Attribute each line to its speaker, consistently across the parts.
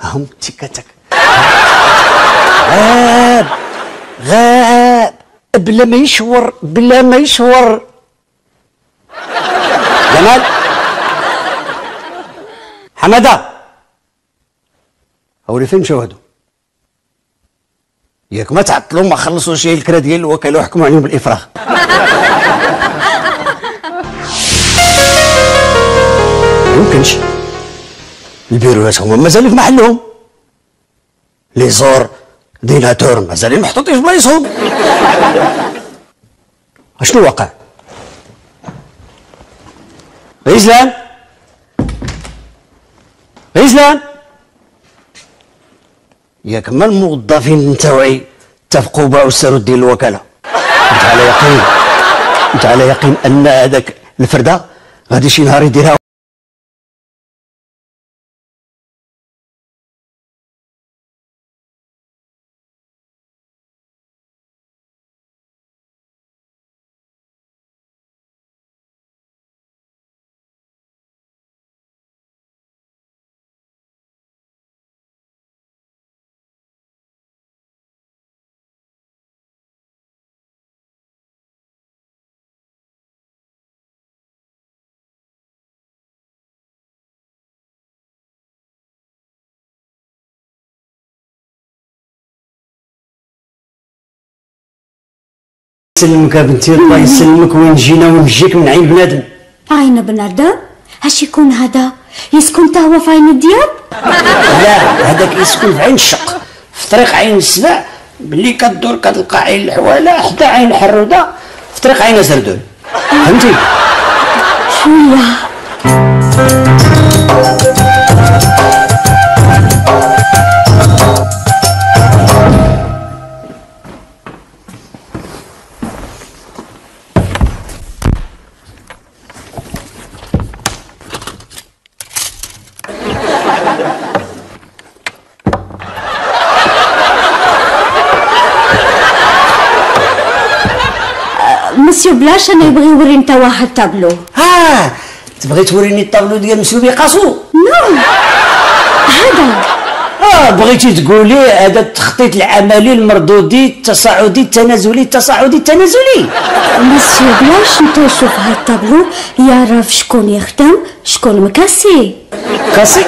Speaker 1: هم تيكاتك غاب غاب بلا ما يشور بلا ما يشور. جمال حماده هاولي فين مشاو هادو؟ ياك ما تعطلوا ما خلصوا شي الكرا ديال الوكاله وحكموا عليهم بالافراغ. ما يمكنش البيروات هما مازال في محلهم، لي زور ديناتور مازالين محطوطين في بلايصهم. اشنو واقع؟ غيزلان غيزلان ياك ما الموظفين نتاوعي اتفقوا باعوا السارود ديال الوكاله. انت على يقين ان هذاك الفرده غادي شي نهار يديرها. يسلمك بنتي الله يسلمك. وين جينا ونجيك من عين بنادم؟
Speaker 2: عين بنادم؟ اش يكون هذا؟ يسكن تا هو في عين الدياب؟
Speaker 1: لا هذاك يسكن في عين الشق في طريق عين السبع. ملي كدور كتلقى عين الحواله حتى عين الحروده في طريق عين زردول. فهمتي؟
Speaker 2: شويه مسيو بلاش انا يبغي يوريني تا واحد طابلو.
Speaker 1: تبغي توريني الطابلو ديال مسيو بيقاسو؟
Speaker 2: نو هذا
Speaker 1: بغيتي تقولي هذا التخطيط العملي المردودي التصاعدي التنازلي التصاعدي التنازلي.
Speaker 2: مسيو بلاش انت شوف هاد الطابلو يعرف شكون يخدم شكون مكاسي.
Speaker 1: كاسي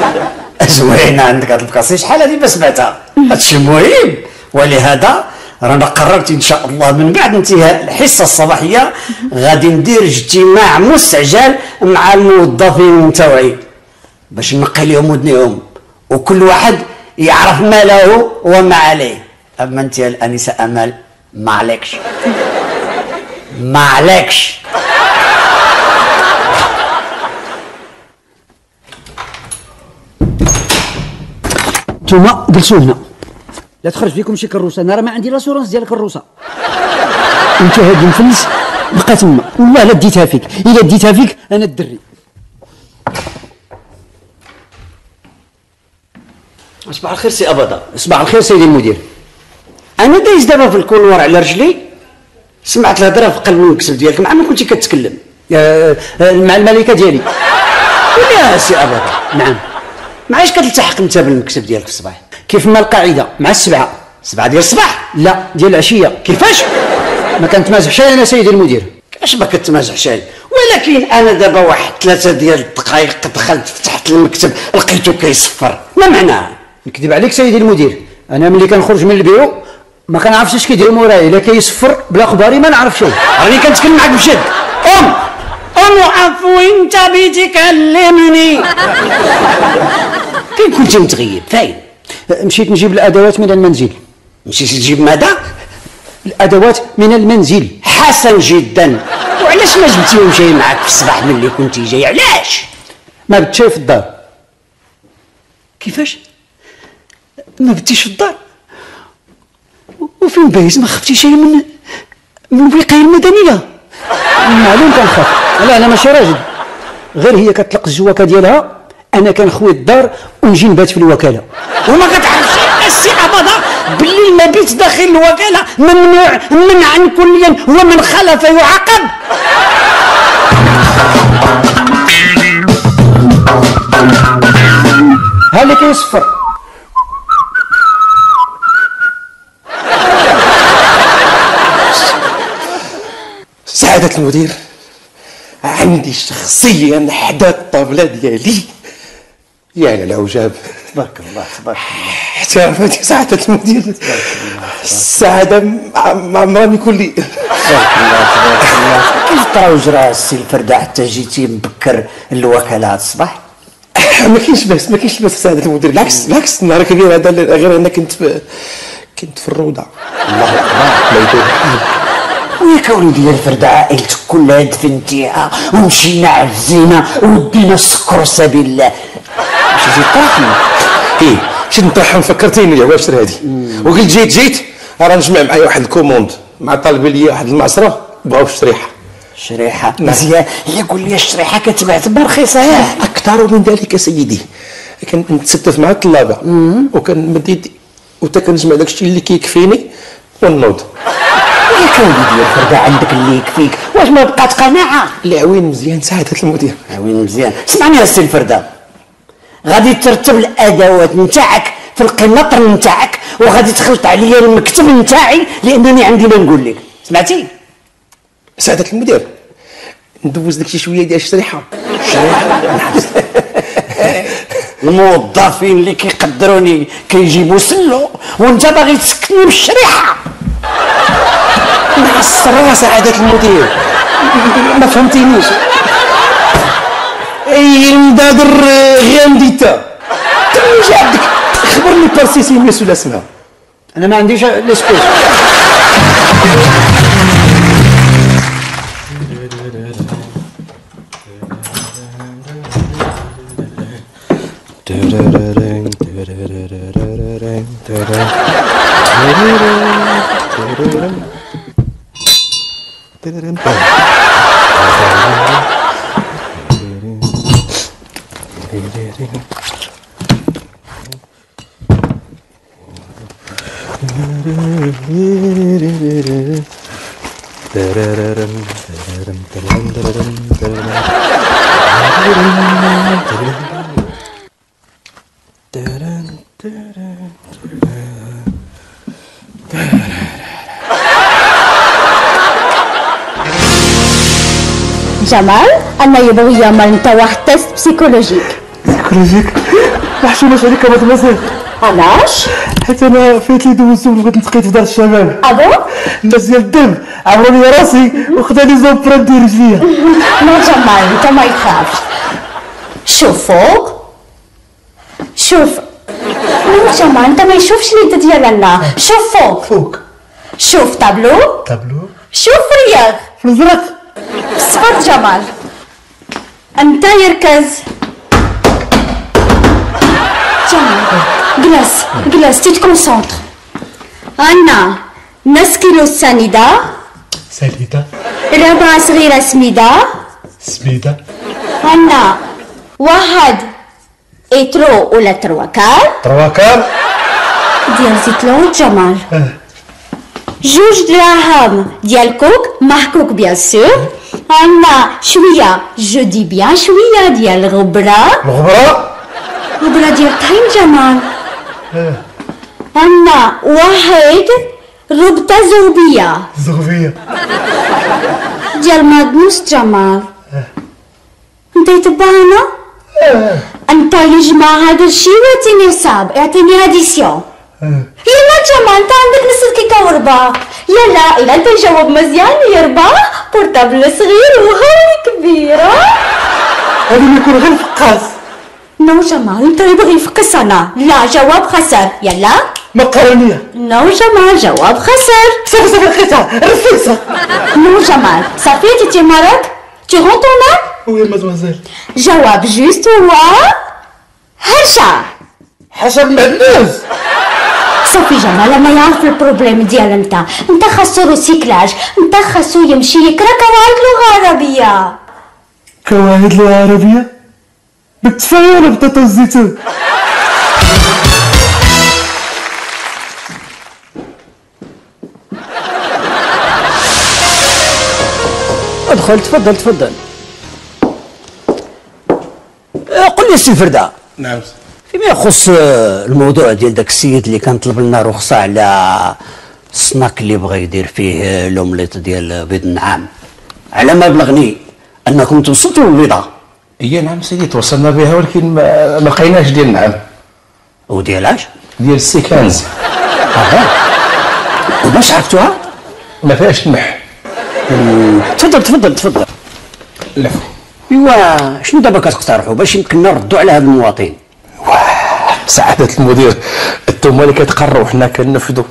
Speaker 1: زوينه عندك هاد الكاسي. شحال هادي ما سمعتها. هادشي مهم. ولهذا رانا قررت ان شاء الله من بعد انتهاء الحصه الصباحيه غادي ندير اجتماع مستعجل مع الموظفين تاوعي باش نقي لهم ودنيهم وكل واحد يعرف ما له وما عليه. اما انت يا الانسه امال ما عليكش ما عليكش. نتوما جلسوا هنا لا تخرج فيكم شي كروسه. انا راه ما عندي لاسورونس ديال الكروسه. انت هاد المفلس بقى تما والله لا ديتها فيك. الا ديتها فيك انا الدري. صباح الخير سي ابدا. صباح الخير سيدي المدير. انا دايز دابا في الكولوار على رجلي سمعت الهضره في قلب المكتب ديالك مع ما كنتي كتكلم مع الملكه ديالي. ولا سي ابدا؟ نعم. معاش كتلتحق انت بالمكتب ديالك في الصباح كيف ما القاعده مع السبعه ديال الصباح؟ لا ديال العشيه. كيفاش؟ ما كنتمازح شي انا سيدي المدير. كيفاش ما كتمازح شي؟ ولكن انا دابا واحد 3 ديال الدقائق دخلت فتحت المكتب لقيتو كيصفر. ما معناه؟ نكذب عليك سيدي المدير. انا ملي كنخرج من البيرو ما كنعرفش اش كيدير مورايا. الا كيصفر بلا خباري ما نعرف شي. راني كنتكلم معاك بجد. عفو انت بتكلمني. فين كنت متغيب؟ فين؟ مشيت نجيب الادوات من المنزل. مشيت تجيب ماذا؟ الادوات من المنزل. حسن جدا. وعلاش ما جبتيهم جاي معاك في الصباح ملي كنتي جاي؟ علاش؟ ما بدتش في الدار. كيفاش؟ ما بديش في الدار؟ وفين بايز ما خفتي شي من الوقايه المدنيه؟ معلوم كنخاف. لا انا ماشي راجل. غير هي كتطلق الجواكه ديالها انا كنخوي الدار ونجي نبات في الوكاله. وما كتعرفش السي ابدا باللي المبيت داخل الوكاله ممنوع منعا كليا ومن خلف يعاقب. ها اللي كيصفر
Speaker 3: سعادة المدير، عندي شخصيا حدا الطابلة ديالي يا للعجاب.
Speaker 1: تبارك الله تبارك الله.
Speaker 3: حتى عرفتي سعادة المدير، السعادة مع مرامي كلي.
Speaker 1: تبارك الله تبارك الله. كيف طرا وجرى السي الفردة حتى جيتي مبكر الوكالة هذا الصباح؟
Speaker 3: ما كاينش باس سعادة المدير، بالعكس النهار كبير هذا، غير انا كنت في الروضة.
Speaker 1: الله اكبر.
Speaker 3: لا يطول الحال.
Speaker 1: وياك وليدي الفردة عائلتك كلها دفنتيها ومشينا عزينا ودينا السكر سبيل الله. واش جيت طاحن؟
Speaker 3: ايه مشيت نطرحهم، فكرتيني واش هادي، وقلت جيت راه نجمع معايا واحد الكوموند مع طالب ليا واحد المعصره بغاو الشريحه.
Speaker 1: شريحة مزيان. هي قول لي الشريحة كتباع رخيصة ياك؟
Speaker 3: اكثر من ذلك سيدي، كنتستف مع الطلابه وكنمد يدي وتا كنجمع داك الشيء اللي كيكفيني ونوض.
Speaker 1: ياك وليدي الفردة عندك اللي يكفيك، واش ما بقات قناعة؟
Speaker 3: العوين مزيان سعادة المدير.
Speaker 1: عوين مزيان. اسمعني يا السي الفردة، غادي ترتب الادوات نتاعك في القناطر نتاعك وغادي تخلط عليا المكتب نتاعي لانني عندي ما نقول لك. سمعتي؟
Speaker 3: سعادة المدير ندوز لك شي شويه ديال الشريحه.
Speaker 1: الموظفين اللي كيقدروني كيجيبوا سلو وانت باغي تسكنني بالشريحه.
Speaker 3: مع السرعه سعادة المدير، ما فهمتينيش. اي المدادر غانديتا واش عندك؟ خبرني بارسيسيميس ولا اسمها.
Speaker 1: انا ما عنديش ليسبيس.
Speaker 2: جمال أنا يبغي يعمل أنت واحد تيست بسيكولوجيك.
Speaker 3: سيكولوجيك؟ محشومة عليك يا مدمزيل.
Speaker 2: علاش؟
Speaker 3: حيت انا فايت لي دوزت وبغيت نتقيت في دار الشباب.
Speaker 2: أبو؟
Speaker 3: الناس ديال الدم عمروني راسي وخداني زومبرانت ديال رجليا.
Speaker 2: لا جمال أنت ما يخافش. شوف فوق. شوف. لا جمال أنت ما يشوفش اليد ديالنا. شوف فوق. شوف تابلو. شوف رياض.
Speaker 3: في الازرق.
Speaker 2: صفر جمال. أنت يركز. جمال جلس تتكونسونتر. عنا نص كيلو سنيدة. ربع صغيرة سميدة. عنا واحد إترو ولا ترواكار ديال زيتلون جمال. جوج دراهم ديال كوك محكوك بيان سور. عنا شوية جو دي بيان شوية ديال الغبرة ديال طحين جمال. عنا واحد ربطة زغبية ديال مادنوس جمال. انت يتبعنا؟ انت يجمع هذا الشيء واعطيني حساب، اعطيني اديسيون. يلا جمال انت عندك نص كيكه وربع. يلا الا انت جاوب مزيان يربع بورتابل صغير وهاي كبيره.
Speaker 3: هذا ما يكون غير فقاس.
Speaker 2: نو جمال انت يبغي يفقس انا. لا جواب خسر. يلا
Speaker 3: مقرونيه.
Speaker 2: نو جمال جواب خسر.
Speaker 3: صافي رفيسه.
Speaker 2: نو جمال صافي تي مارك tu rentres ton nom.
Speaker 3: وي مادموزيل.
Speaker 2: جواب جوست هو هرشا.
Speaker 3: حسب معناز.
Speaker 2: صافي جمال ما يعرف البروبليم ديال انت خاصو ريسيكلاج. انت خاصو يمشي يقرا قواعد لغه عربيه.
Speaker 3: قواعد لغه عربيه بالتفاعل ولا بطاطا الزيتون؟
Speaker 1: ادخل تفضل. قل لي السي الفردة.
Speaker 3: نعم.
Speaker 1: فيما يخص الموضوع ديال داك السيد اللي كان طلب لنا رخصة على السناك اللي بغى يدير فيه لومليط ديال بيض النعام. على ما بلغني انكم توصلتوا للبيضه.
Speaker 3: اي نعم سيدي توصلنا بها ولكن ما لقيناش ديال النعم.
Speaker 1: وديالاش؟
Speaker 3: ديال السي كنز.
Speaker 1: وباش عرفتوها؟
Speaker 3: ما فيهاش المح.
Speaker 1: تفضل تفضل تفضل.
Speaker 3: العفو.
Speaker 1: ايوا شنو دابا كتقترحوا باش يمكننا نردوا على هاد المواطن؟
Speaker 3: سعادة المدير انتم اللي كتقرروا وحنا كننفذوا.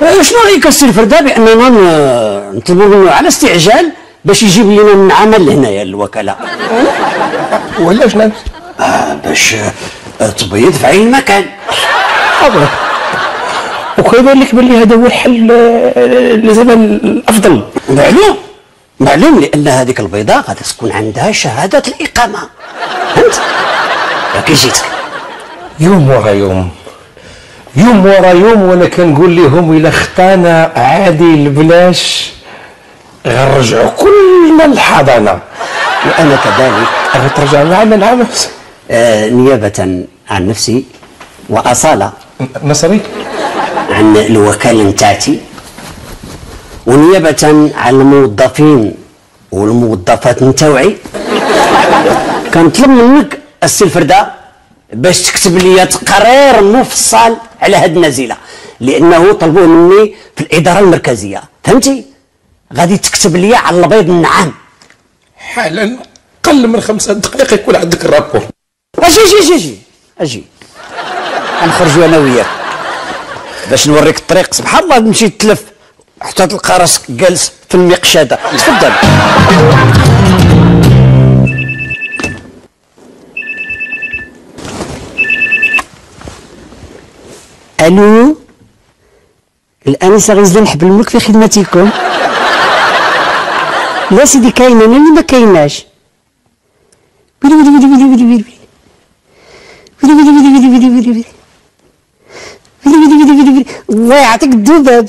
Speaker 1: شنو رايك السي الفرده باننا نطلبوا منه على استعجال باش يجيب لنا العمل لهنايا للوكاله؟
Speaker 3: وعلاش نعم؟
Speaker 1: باش تبيض في عين المكان.
Speaker 3: وكيبان لك بلي هذا هو الحل اللي زعما الافضل.
Speaker 1: معلوم لان هذيك البيضاء غادي تكون عندها شهاده الاقامه. فهمت؟ كي جيتك
Speaker 3: يوم ورا يوم يوم ورا يوم وانا كنقول لهم الا خطانا عادي بلاش غنرجعوا كلنا للحضانه.
Speaker 1: وانا كذلك
Speaker 3: غترجع معنا نعم.
Speaker 1: نيابه عن نفسي واصاله
Speaker 3: نصري
Speaker 1: عن الوكاله نتاعتي ونيابه عن الموظفين والموظفات نتاوعي كنطلب منك السي الفرده باش تكتب لي تقرير مفصل على هاد النزيله لانه طلبوه مني في الاداره المركزيه. فهمتي؟ غادي تكتب لي على البيض النعام
Speaker 3: حالا قل من 5 دقائق يكون عندك الرابور.
Speaker 1: اجي غنخرجوا انا وياك باش نوريك الطريق. سبحان الله نمشي تلف حتى تلقى راسك جالس في المقشده. تفضل. الو الانسه غزلان حب الملك في خدمتكم. لا سيدي كاينه انا اللي ما كايناش. ويلي ويلي ويلي ويلي ويلي ويلي ويلي ويلي ويلي ويلي ويلي ويلي ويلي ويلي ويلي ويلي الله يعطيك الذباب.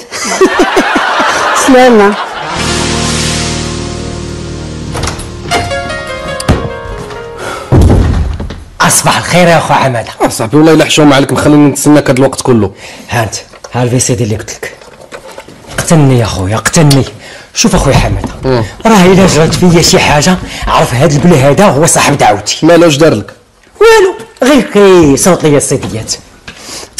Speaker 1: سلامة.
Speaker 4: اصبح الخير يا اخو حماده.
Speaker 3: صاحبي والله الا حشومه عليك مخليني نتسناك هذا الوقت كله.
Speaker 4: هانت ها الفيسيدي اللي قلت لك. قتلني يا خويا قتلني. شوف اخويا حماده راه الا جرات فيا شي حاجه عرف هذا البلا هذا هو صاحب دعوتي.
Speaker 3: مالو واش دار لك؟
Speaker 4: والو غير كيصوت ليا السيديات.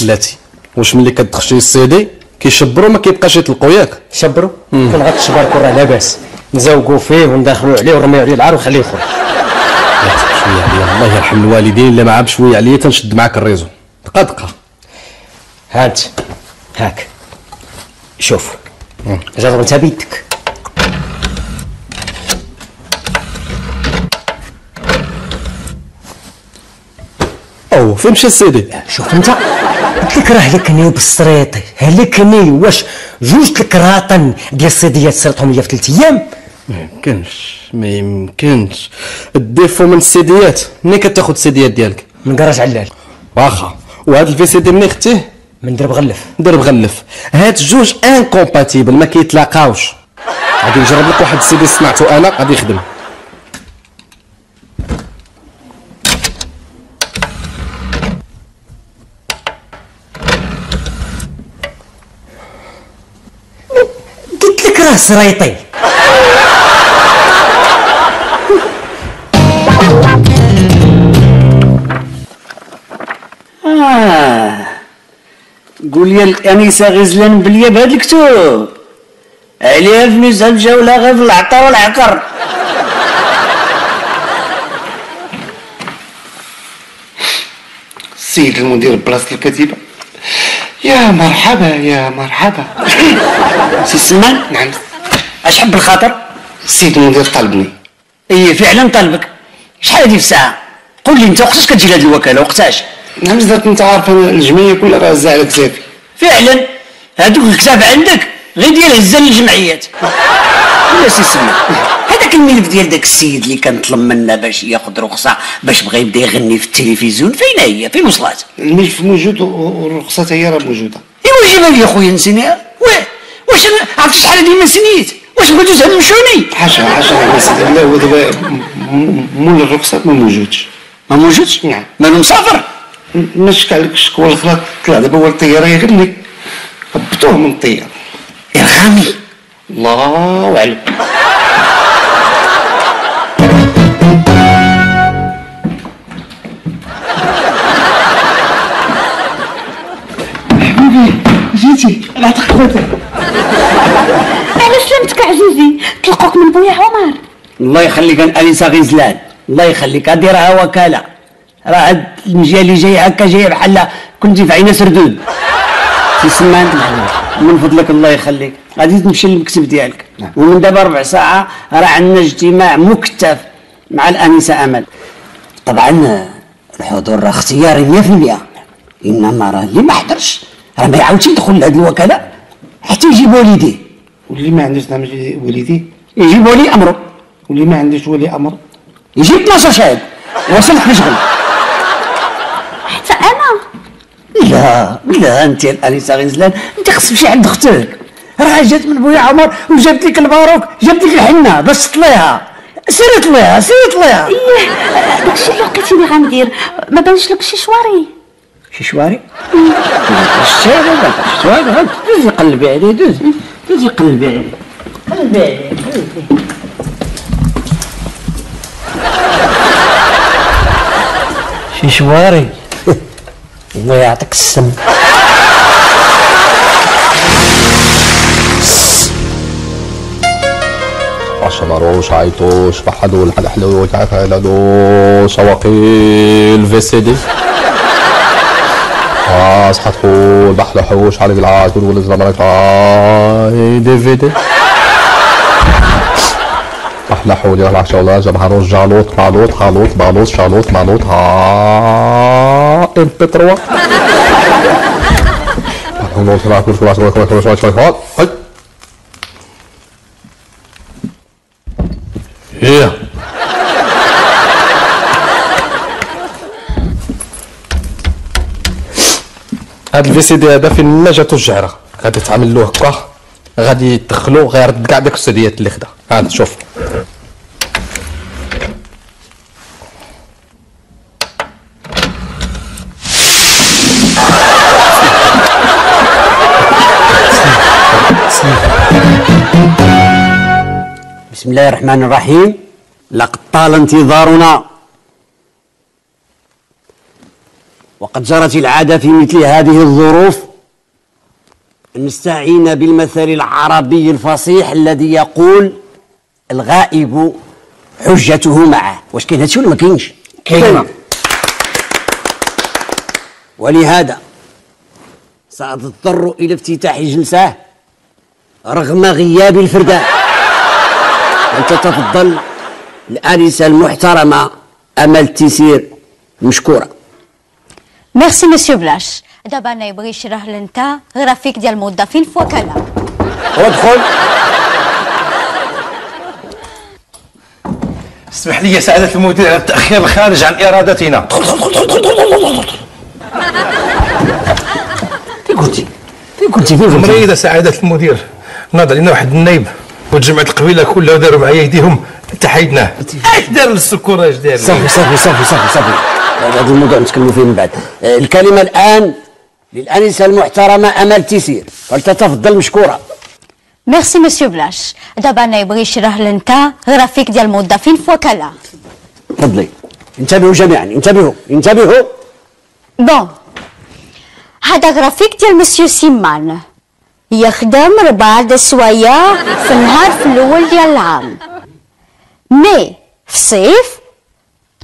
Speaker 3: بلاتي واش ملي كتخشي السيدي كيشبروا ما كيبقاش يطلقوا ياك؟
Speaker 4: شبروا كان غتشبر راه لاباس نزوقوا فيه وندخلوا عليه ونرميو عليه العار ونخليه يخرج.
Speaker 3: شويه عليا الله يرحم الوالدين الا ما عاب شويه عليا تنشد معاك الريزو دقه.
Speaker 4: هانت هاك شوف جرب انت بيدك.
Speaker 3: او فين مشى السيدي؟
Speaker 4: شوف انت قلت لك راه هلكني بالسريطي هلكني. واش جوج الكراطن ديال السيديات سرقتهم ليا في 3 ايام؟
Speaker 3: ما يمكنش الديفو من السيديات. منين كتاخذ السيديات ديالك؟
Speaker 4: من كراج علال.
Speaker 3: واخا وهذا الفي سي دي منين خدتيه؟
Speaker 4: من درب غلف.
Speaker 3: درب غلف. هاد جوج انكومباتيبل ما كيتلاقاوش. غادي نجرب لك واحد السيدي صنعته انا غادي يخدم.
Speaker 4: قلت لك راه سريطي.
Speaker 1: قول لي الانسه غزلان بليا بهذا الكتوب عليها فلوس الجوله غير في العطا والعقر.
Speaker 5: السيد المدير بلاصة الكتيبة. يا مرحبا يا مرحبا.
Speaker 1: سي سلمان.
Speaker 5: نعم.
Speaker 1: اش حب الخاطر؟
Speaker 5: السيد المدير طلبني.
Speaker 1: اي فعلا طلبك. شحال هذه في الساعه؟ قول لي انت وقتاش كتجي لهاد الوكاله وقتاش؟
Speaker 5: نعم زدت انت عارف انا الجمعيه كلها راه زعلة كزافي.
Speaker 1: فعلا هادوك الكتاب عندك غير ديال هزه للجمعيات. ولا سي سلمان هذاك الملف ديال داك السيد اللي كنطلب منا باش ياخذ رخصه باش بغى يبدا يغني في التلفزيون فين هي؟ فين وصلت؟
Speaker 5: الملف موجود والرخصه هي راه موجوده.
Speaker 1: ايوا جيبها لي خويا نسينيها. واش انا عرفت شحال هذه ما سنيت؟ واش بغيتو تهمشوني؟
Speaker 5: حاشا يا سيدي لا هو دابا مول الرخصه ما موجودش.
Speaker 1: ما موجودش؟
Speaker 5: نعم.
Speaker 1: مالو مسافر؟
Speaker 5: ما شك عليك الشك ولا خلاص طلع دابا هو الطياره يغني هبطوه من الطياره.
Speaker 1: ارغامي.
Speaker 5: الله اعلم.
Speaker 1: اجي نعطيك خواتي.
Speaker 2: على سلامتك عزيزي، تلقوك من بويا عمر.
Speaker 1: الله يخليك الانسه غزلان، الله يخليك هادي راها وكاله، راه هاد المجيه اللي جاي هكا جايه بحال كنتي في عينه سردود. سي سمان من فضلك الله يخليك غادي تمشي للمكتب ديالك، ومن دابا ربع ساعه راه عندنا اجتماع مكثف مع الانسه امل. طبعا الحضور راه اختياري 100%، انما راه اللي ما حضرش راه ما يعاودش يدخل لهاد الوكاله حتى يجيب والديه.
Speaker 5: واللي ما عندوش نعم وليدي،
Speaker 1: يجيب ولي امره،
Speaker 5: واللي ما عندوش ولي امر
Speaker 1: يجيب 12 شاهد. وصلت لشغل.
Speaker 2: حتى انا.
Speaker 1: لا انت الانسه غزلان، انت خصك تمشي عند اختك، راه جات من بويا عمر وجابت لك الباروك، جابت لك الحنه باش تطليها. سيري طليها.
Speaker 2: ايه داكشي اللي لقيتيني غندير، ما بانش لك شي شواري؟
Speaker 1: شي شواري؟ شواري دوزي قلبي عليه، دوزي قلبي عليه. شي شواري. الله يعطيك السم.
Speaker 6: عشمروش عيطوش بحدو الحلو تعالو سواقيل في سي دي صحت حول بحلو حوش علي بالعاد كل زرمانك دي في دي بحلو حول يروح شغله جبهروش جالوت بالوت خالوت بالوت شالوت مالوت ام بي 3 بحلو تبع كل ايه هاد الفي سي دي هذا فين ما جاتو الجعره غادي تعمل له هكا، غادي يدخلو غيرد كاع داك السديات اللي خدا. هذا شوف
Speaker 1: بسم الله الرحمن الرحيم. لقد طال انتظارنا، وقد جرت العادة في مثل هذه الظروف أن نستعين بالمثل العربي الفصيح الذي يقول الغائب حجته معه. واش كاين هادشي ولا ما كاينش؟ كاين. ولهذا سأضطر إلى افتتاح جلسة رغم غياب الفردان. أن تتفضل الآنسة المحترمة أمل تيسير مشكورة.
Speaker 2: ميرسي مسيو بلاش. دابا انا يبغي يشرح لنتا غرافيك ديال الموظفين في وكاله.
Speaker 1: ادخل.
Speaker 3: اسمح لي يا سعادة المدير على التأخير الخارج عن إرادتنا.
Speaker 1: فين كنتي
Speaker 3: مريضة سعادة المدير، ناض علينا واحد النايب وتجمعت القبيله كلها وداروا معايا يديهم حتى حيدناه. اش دار للسكر اش دار؟
Speaker 1: صافي هذا الموضوع نتكلموا فيه من بعد. الكلمه الان للانسه المحترمه امل تيسير، فلتتفضل مشكوره.
Speaker 2: ميرسي مسيو بلاش. دابا انا يبغي يشرح لنتا غرافيك ديال الموظفين في وكاله.
Speaker 1: تفضلي. انتبهوا جميعا، انتبهوا.
Speaker 2: بون، هذا غرافيك ديال مسيو سيمان يخدم 4 سوايع في النهار في الاول ديال العام، مي في الصيف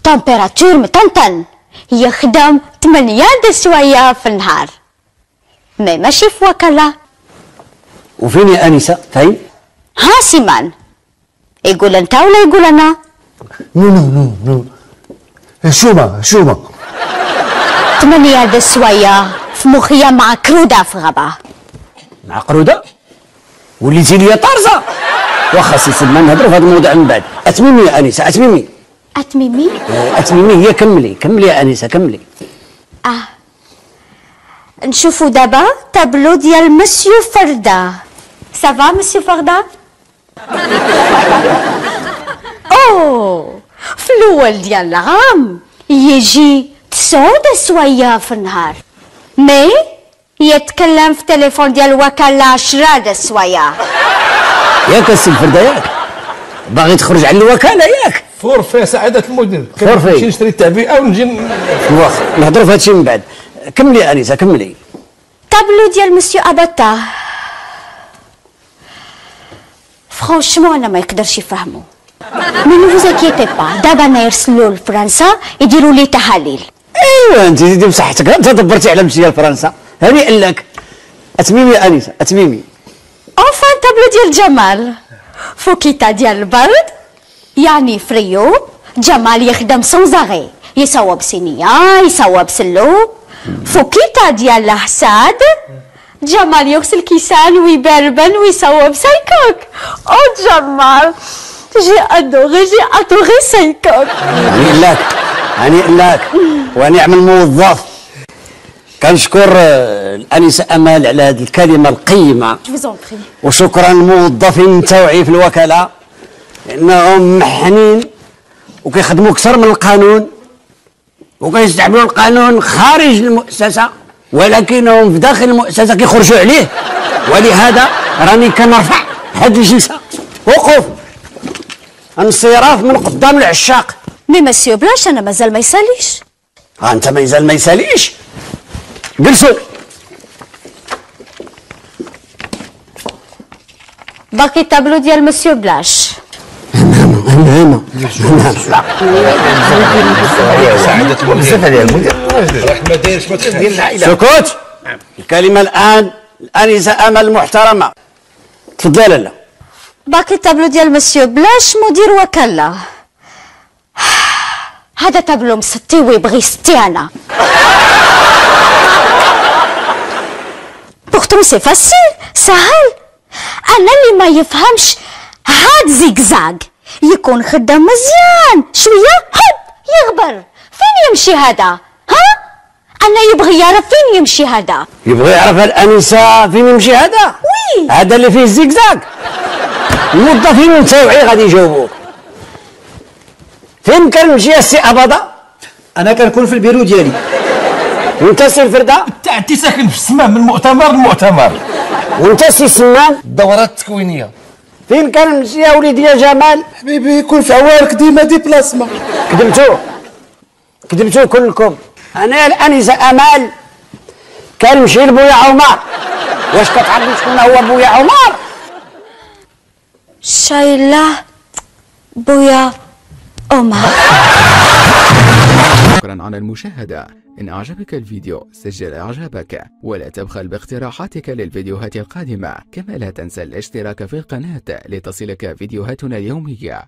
Speaker 2: تمبيراتور مطنطن يخدم 8 سوايع في النهار، مي ماشي في وكاله.
Speaker 1: وفين يا انسه؟ فين؟
Speaker 2: ها سيمان، يقول انت ولا يقول انا؟
Speaker 1: نو شوما
Speaker 2: 8 سوايع في مخيا مع كروده في غابه.
Speaker 1: مع قروده؟ وليتي ليا طارزه. واخا سي سلمان نهضروا في هذا الموضوع من بعد. اتميمي يا انسه، اتميمي. هي كملي يا انسه كملي.
Speaker 2: نشوفوا دابا تابلو ديال مسيو فردا. سافا مسيو فردا؟ اوه، في الاول ديال العام يجي 9 سوايع في النهار، مي يتكلم في تليفون ديال الوكاله 10 سوايع.
Speaker 1: ياك السي فردا ياك باغي تخرج على الوكاله ياك؟
Speaker 3: فورفي سعادة المدير.
Speaker 1: فورفي.
Speaker 3: نمشي نشري التعبئه ونجي
Speaker 1: واخا نهضروا في هادشي من بعد. كملي يا انسه كملي.
Speaker 2: طابلو ديال مسيو اباتا فرانشمون انا ما يقدرش يفهمو. مي نو فوز انكيتي با، دابا انا يرسلو لفرنسا يديروا لي تحاليل.
Speaker 1: ايوا انت زيدي بصحتك، انت دبرتي على مشيه لفرنسا، هنيئا لك. اتميمي يا انسه اتميمي.
Speaker 2: اونفان طابلو ديال جمال، فوكيتا ديال البرد يعني فريو. جمال يخدم سون زاغي، يصوب صينيه يصوب سلو. فوكيتا ديال الحساد، جمال يغسل كيسان ويبربن ويصوب سايكوك. او جمال جي ادوري سايكوك.
Speaker 1: هنيئا لك هنيئا لك ونعم الموظف. كنشكر الانسه امال على هذه الكلمه القيمه، وشكرا للموظفين التوعي في الوكاله لانهم محنين وكيخدموا اكثر من القانون وكيستعملوا القانون خارج المؤسسه، ولكنهم في داخل المؤسسه كيخرجوا عليه. ولهذا راني كنرفع هذه الجلسه وقوف انصراف من قدام العشاق.
Speaker 2: مي مسيو بلاش انا مازال ما يساليش.
Speaker 1: انت مازال ما يساليش. جلسوا.
Speaker 2: باقي طابلو ديال مسيو بلاش.
Speaker 1: هنا سكوت. الكلمة الآن الآنسة أمل المحترمة، تفضلي لالا.
Speaker 2: باقي طابلو ديال مسيو بلاش مدير وكالة. هذا طابلو مستي ويبغي ستي أنا. بورتون سي فاسيل سهل. أنا اللي ما يفهمش هاد زيكزاغ يكون خدام مزيان شوية هب يغبر. فين يمشي هذا؟ ها؟ أنا يبغي يعرف فين يمشي هذا.
Speaker 1: يبغي يعرف الأنسة فين يمشي هذا؟
Speaker 2: وي
Speaker 1: هذا اللي فيه الزيكزاك. الموظفين التوعي غادي يجاوبوك. فين كنمشي السي أبدا؟
Speaker 7: انا كنكون في البيرو ديالي.
Speaker 1: وانت السي الفردة؟
Speaker 3: انت ساكن في السماء من مؤتمر لمؤتمر.
Speaker 1: وانت السي سمان؟
Speaker 3: الدورات التكوينيه.
Speaker 1: فين كنمشي يا وليدي يا جمال؟
Speaker 7: حبيبي يكون في عوارك ديما ديبلاسما.
Speaker 1: كذبتوا كلكم. انا الانسه امال كنمشي لبويا عمر. واش كتعرفوا شكون هو بويا عمر؟
Speaker 2: شايله بويا عمر.
Speaker 8: شكرا على المشاهدة. إن أعجبك الفيديو سجل إعجابك ولا تبخل باقتراحاتك للفيديوهات القادمة، كما لا تنسى الاشتراك في القناة لتصلك فيديوهاتنا اليومية.